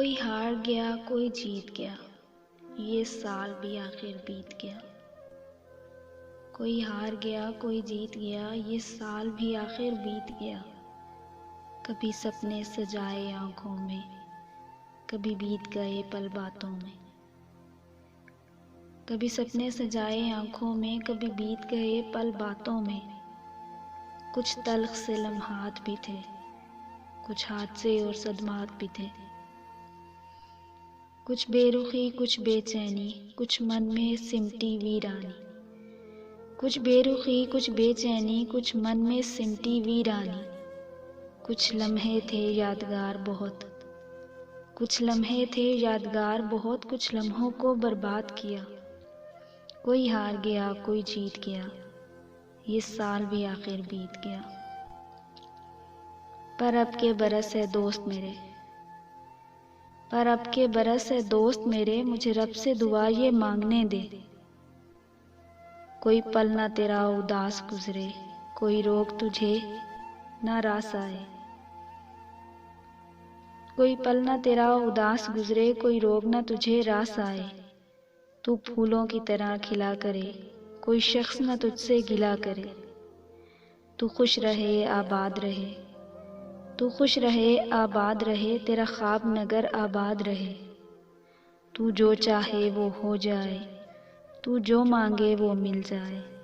کوئی ہار گیا کوئی جیت گیا، یہ سال بھی آخر بیت گیا۔ کوئی ہار گیا کوئی جیت گیا، یہ سال بھی آخر بیت گیا۔ کبھی سپنے سجائے آنکھوں میں، کبھی بیت گئے پل باتوں میں۔ کبھی سپنے سجائے آنکھوں میں، کبھی بیت گئے پل باتوں میں۔ کچھ تلخ سے لمحات بھی تھے، کچھ حادثے اور صدمات بھی تھے۔ کچھ بے رخی کچھ بے چینی، کچھ من میں سمٹی ویرانی۔ کچھ بے رخی کچھ بے چینی، کچھ من میں سمٹی ویرانی۔ کچھ لمحے تھے یادگار بہت، کچھ لمحے تھے یادگار بہت، کچھ لمحوں کو برباد کیا۔ کوئی ہار گیا کوئی جیت گیا، یہ سال بھی آخر بیت گیا۔ پر اب کے برس ہے دوست میرے، پر اب کے برس ہے دوست میرے، مجھے رب سے دعا یہ مانگنے دے۔ کوئی پل نہ تیرا اداس گزرے، کوئی روگ تجھے نہ راس آئے۔ کوئی پل نہ تیرا اداس گزرے، کوئی روگ نہ تجھے راس آئے۔ تو پھولوں کی طرح کھلا کرے، کوئی شخص نہ تجھ سے گلا کرے۔ تو خوش رہے آباد رہے، تو خوش رہے آباد رہے، تیرا خواب نگر آباد رہے۔ تو جو چاہے وہ ہو جائے، تو جو مانگے وہ مل جائے۔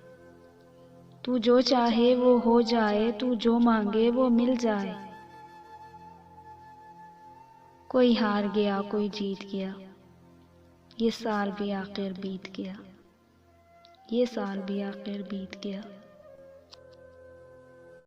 تو جو چاہے وہ ہو جائے، تو جو مانگے وہ مل جائے۔ کوئی ہار گیا کوئی جیت گیا، یہ سال بھی آخر بیت گیا۔ یہ سال بھی آخر بیت گیا۔